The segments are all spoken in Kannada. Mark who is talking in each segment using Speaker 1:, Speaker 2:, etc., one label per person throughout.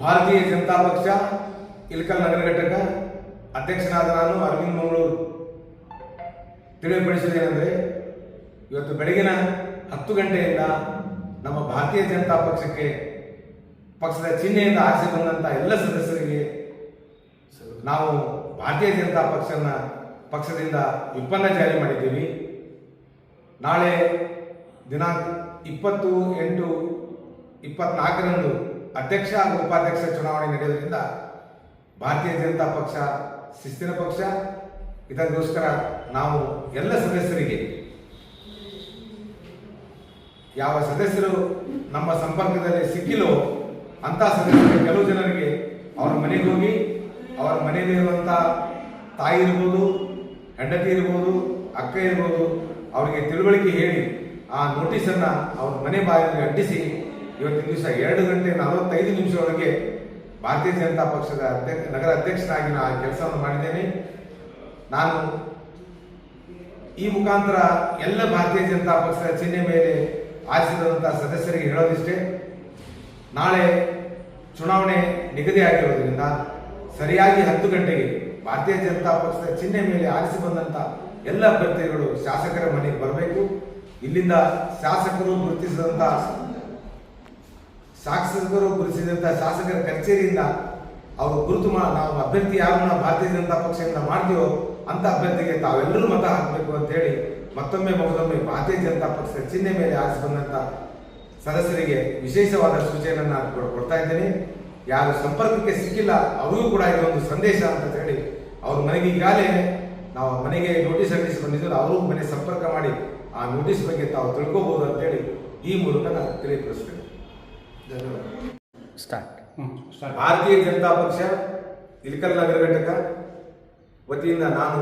Speaker 1: ಭಾರತೀಯ ಜನತಾ ಪಕ್ಷ ಇಳಕಲ್ ನಗರ ಘಟಕ ಅಧ್ಯಕ್ಷನಾದ ನಾನು ಅರವಿಂದ್ ಮಂಗಳೂರು ತಿಳಿಯಪಡಿಸುವುದೇನೆಂದರೆ, ಇವತ್ತು ಬೆಳಗಿನ 10 ಗಂಟೆಯಿಂದ ನಮ್ಮ ಭಾರತೀಯ ಜನತಾ ಪಕ್ಷದ ಚಿಹ್ನೆಯಿಂದ ಆರಿಸಿ ಬಂದಂಥ ಎಲ್ಲ ಸದಸ್ಯರಿಗೆ ನಾವು ಭಾರತೀಯ ಜನತಾ ಪಕ್ಷದಿಂದ ವಿಪ್ಪನ್ನ ಜಾರಿ ಮಾಡಿದ್ದೀವಿ. ನಾಳೆ ದಿನಾಂಕ 20/8/24ರಂದು ಅಧ್ಯಕ್ಷ ಹಾಗೂ ಉಪಾಧ್ಯಕ್ಷ ಚುನಾವಣೆ ನಡೆಯುವುದರಿಂದ ಭಾರತೀಯ ಜನತಾ ಪಕ್ಷ ಶಿಸ್ತಿನ ಪಕ್ಷ. ಇದಕ್ಕೋಸ್ಕರ ನಾವು ಎಲ್ಲ ಸದಸ್ಯರಿಗೆ, ಯಾವ ಸದಸ್ಯರು ನಮ್ಮ ಸಂಪರ್ಕದಲ್ಲಿ ಸಿಕ್ಕಿಲ್ಲೋ ಅಂಥ ಸದಸ್ಯರಿಗೆ, ಕೆಲವು ಜನರಿಗೆ ಅವರ ಮನೆಗೆ ಹೋಗಿ ಅವರ ಮನೆಯಲ್ಲಿರುವಂಥ ತಾಯಿ ಇರ್ಬೋದು, ಹೆಂಡತಿ ಇರ್ಬೋದು, ಅಕ್ಕ ಇರ್ಬೋದು, ಅವರಿಗೆ ತಿಳುವಳಿಕೆ ಹೇಳಿ ಆ ನೋಟಿಸನ್ನು ಅವ್ರ ಮನೆ ಬಾಗಿಲಿಗೆ ಅಂಟಿಸಿ ಇವತ್ತಿನ ದಿವಸ 2:45 ಒಳಗೆ ಭಾರತೀಯ ಜನತಾ ಪಕ್ಷದ ನಗರ ಅಧ್ಯಕ್ಷನಾಗಿ ನಾನು ಕೆಲಸವನ್ನು ಮಾಡಿದ್ದೇನೆ. ನಾನು ಈ ಮುಖಾಂತರ ಎಲ್ಲ ಭಾರತೀಯ ಜನತಾ ಪಕ್ಷದ ಚಿಹ್ನೆ ಮೇಲೆ ಆರಿಸಿದಂಥ ಸದಸ್ಯರಿಗೆ ಹೇಳೋದಿಷ್ಟೇ, ನಾಳೆ ಚುನಾವಣೆ ನಿಗದಿ ಆಗಿರೋದ್ರಿಂದ ಸರಿಯಾಗಿ 10 ಗಂಟೆಗೆ ಭಾರತೀಯ ಜನತಾ ಪಕ್ಷದ ಚಿಹ್ನೆ ಮೇಲೆ ಆರಿಸಿ ಬಂದಂಥ ಎಲ್ಲ ಅಭ್ಯರ್ಥಿಗಳು ಶಾಸಕರ ಮನೆಗೆ ಬರಬೇಕು. ಇಲ್ಲಿಂದ ಶಾಸಕರು ಗುರುತಿಸಿದಂಥ ಶಾಸಕರ ಕಚೇರಿಯಿಂದ ಅವರು ಗುರುತು ನಾವು ಅಭ್ಯರ್ಥಿ ಯಾರನ್ನ ಭಾರತೀಯ ಜನತಾ ಪಕ್ಷದಿಂದ ಮಾಡ್ತೀವೋ ಅಂತ ಅಭ್ಯರ್ಥಿಗೆ ತಾವೆಲ್ಲರೂ ಮತ ಹಾಕಬೇಕು ಅಂತ ಹೇಳಿ ಮತ್ತೊಮ್ಮೆ ಭಾರತೀಯ ಜನತಾ ಪಕ್ಷದ ಚಿಹ್ನೆ ಮೇಲೆ ಆರಿಸಿ ಬಂದಂಥ ಸದಸ್ಯರಿಗೆ ವಿಶೇಷವಾದ ಸೂಚನೆಯನ್ನು ಕೊಡ್ತಾ ಇದ್ದೇನೆ. ಯಾರು ಸಂಪರ್ಕಕ್ಕೆ ಸಿಕ್ಕಿಲ್ಲ ಅವರಿಗೂ ಕೂಡ ಇದೊಂದು ಸಂದೇಶ ಅಂತ ಹೇಳಿ ಅವ್ರ ಮನೆಗೆ ಈಗಾಗಲೇ ನಾವು ಮನೆಗೆ ನೋಟಿಸ್ ಅಂಟಿಸಿ ಬಂದಿದ್ದರು, ಅವರು ಮನೆ ಸಂಪರ್ಕ ಮಾಡಿ ಆ ನೋಟಿಸ್ ಬಗ್ಗೆ ತಾವು ತಿಳ್ಕೋಬಹುದು ಅಂತೇಳಿ ಈ ಮೂಲಕ ನಾನು ತಿಳಿಯಪಡಿಸ್ತೇನೆ. ಭಾರತೀಯ ಜನತಾ ಪಕ್ಷ ಇಳಕಲ್ ನಗರ ಘಟಕ ವತಿಯಿಂದ ನಾನು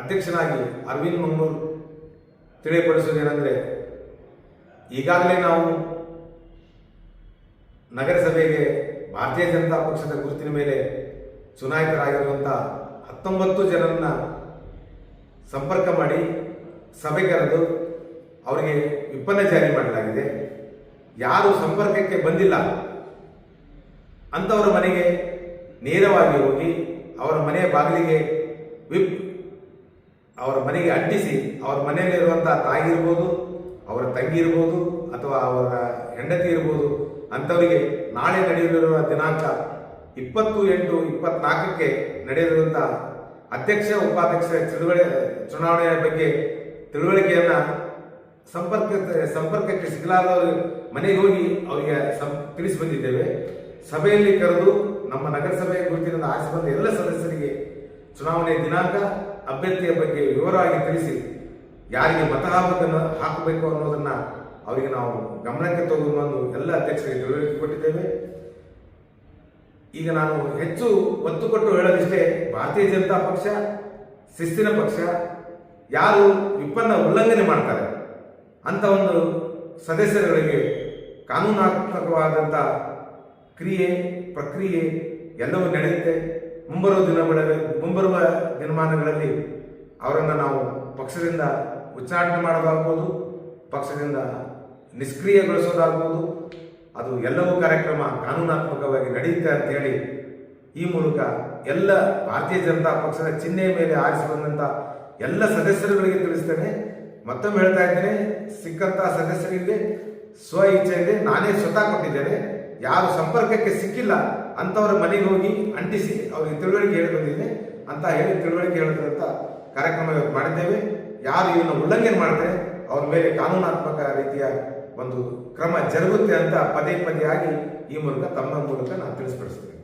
Speaker 1: ಅಧ್ಯಕ್ಷನಾಗಿ ಅರವಿಂದ್ ಮಂಗಳೂರು ತಿಳಿಯಪಡಿಸುವುದೇನೆಂದರೆ, ಈಗಾಗಲೇ ನಾವು ನಗರಸಭೆಗೆ ಭಾರತೀಯ ಜನತಾ ಪಕ್ಷದ ಗುರುತಿನ ಮೇಲೆ ಚುನಾಯಿತರಾಗಿರುವಂಥ 19 ಜನರನ್ನ ಸಂಪರ್ಕ ಮಾಡಿ ಸಭೆ ಕರೆದು ಅವರಿಗೆ ವಿಪ್ಪನ್ನ ಜಾರಿ ಮಾಡಲಾಗಿದೆ. ಯಾರು ಸಂಪರ್ಕಕ್ಕೆ ಬಂದಿಲ್ಲ ಅಂಥವರ ಮನೆಗೆ ನೇರವಾಗಿ ಹೋಗಿ ಅವರ ಮನೆಯ ಬಾಗಿಲಿಗೆ ಅವರ ಮನೆಗೆ ಅಂಟಿಸಿ ಅವರ ಮನೆಯಲ್ಲಿರುವಂಥ ತಾಯಿ ಇರ್ಬೋದು, ಅವರ ತಂಗಿ ಇರ್ಬೋದು, ಅಥವಾ ಅವರ ಹೆಂಡತಿ ಇರ್ಬೋದು, ಅಂಥವರಿಗೆ ನಾಳೆ ನಡೆಯಲಿರುವ ದಿನಾಂಕ 20/8/24ಕ್ಕೆ ನಡೆಯಲಿರುವಂಥ ಅಧ್ಯಕ್ಷ ಉಪಾಧ್ಯಕ್ಷ ಚುನಾವಣೆಯ ಬಗ್ಗೆ ತಿಳುವಳಿಕೆಯನ್ನು ಸಂಪರ್ಕಕ್ಕೆ ಸಿಗಲಾದವರ ಮನೆಗೆ ಹೋಗಿ ಅವರಿಗೆ ತಿಳಿಸಿ ಬಂದಿದ್ದೇವೆ. ಸಭೆಯಲ್ಲಿ ಕರೆದು ನಮ್ಮ ನಗರಸಭೆಯ ಗುರುತಿನಿಂದ ಆರಿಸಿ ಬಂದ ಎಲ್ಲ ಸದಸ್ಯರಿಗೆ ಚುನಾವಣೆಯ ದಿನಾಂಕ, ಅಭ್ಯರ್ಥಿಯ ಬಗ್ಗೆ ವಿವರವಾಗಿ ತಿಳಿಸಿ ಯಾರಿಗೆ ಮತ ಹಾಕಬೇಕು ಅನ್ನೋದನ್ನು ಅವರಿಗೆ ನಾವು ಗಮನಕ್ಕೆ ತಗೊಂಡು ಎಲ್ಲ ಅಧ್ಯಕ್ಷರಿಗೆ ತಿಳುವಳಿಕೆ ಕೊಟ್ಟಿದ್ದೇವೆ. ಈಗ ನಾನು ಹೆಚ್ಚು ಒತ್ತು ಕೊಟ್ಟು ಹೇಳೋದಿಷ್ಟೇ, ಭಾರತೀಯ ಜನತಾ ಪಕ್ಷ ಶಿಸ್ತಿನ ಪಕ್ಷ. ಯಾರು ವಿಪ್ಪನ್ನ ಉಲ್ಲಂಘನೆ ಮಾಡ್ತಾರೆ ಅಂತ ಒಂದು ಸದಸ್ಯರುಗಳಿಗೆ ಕಾನೂನಾತ್ಮಕವಾದಂಥ ಪ್ರಕ್ರಿಯೆ ಎಲ್ಲವೂ ನಡೆಯುತ್ತೆ. ಮುಂಬರುವ ದಿನಮಾನಗಳಲ್ಲಿ ಅವರನ್ನು ನಾವು ಪಕ್ಷದಿಂದ ಉಚ್ಚಾಟನೆ ಮಾಡೋದಾಗ್ಬೋದು, ಪಕ್ಷದಿಂದ ನಿಷ್ಕ್ರಿಯಗೊಳಿಸೋದಾಗ್ಬೋದು, ಅದು ಎಲ್ಲವೂ ಕಾರ್ಯಕ್ರಮ ಕಾನೂನಾತ್ಮಕವಾಗಿ ನಡೆಯುತ್ತೆ ಅಂತೇಳಿ ಈ ಮೂಲಕ ಎಲ್ಲ ಭಾರತೀಯ ಜನತಾ ಪಕ್ಷದ ಚಿಹ್ನೆಯ ಮೇಲೆ ಆರಿಸಿ ಬಂದಂಥ ಎಲ್ಲ ಸದಸ್ಯರುಗಳಿಗೆ ತಿಳಿಸ್ತೇನೆ. ಮತ್ತೊಮ್ಮೆ ಹೇಳ್ತಾ ಇದ್ದೇನೆ, ಸಿಕ್ಕಂಥ ಸದಸ್ಯರಿಗೆ ಸ್ವ ಇಚ್ಛೆಯಲ್ಲಿ ನಾನೇ ಸ್ವತಃ ಕೊಟ್ಟಿದ್ದೇನೆ. ಯಾರು ಸಂಪರ್ಕಕ್ಕೆ ಸಿಕ್ಕಿಲ್ಲ ಅಂಥವರ ಮನೆಗೆ ಹೋಗಿ ಅಂಟಿಸಿ ಅವರಿಗೆ ತಿಳುವಳಿಕೆ ಹೇಳಿ ಬಂದಿದೆ ಅಂತ ಹೇಳಿ ತಿಳುವಳಿಕೆ ಹೇಳುವಂಥ ಕಾರ್ಯಕ್ರಮ ಇವತ್ತು ಮಾಡಿದ್ದೇವೆ. ಯಾರು ಇದನ್ನು ಉಲ್ಲಂಘನೆ ಮಾಡ್ತಾರೆ ಅವ್ರ ಮೇಲೆ ಕಾನೂನಾತ್ಮಕ ರೀತಿಯ ಒಂದು ಕ್ರಮ ಜರುಗುತ್ತೆ ಅಂತ ಪದೇ ಆಗಿ ಈ ಮೂಲಕ ತಮ್ಮ ಮೂಲಕ ನಾನು ತಿಳಿಸ್ಪಡಿಸ್ತೇನೆ.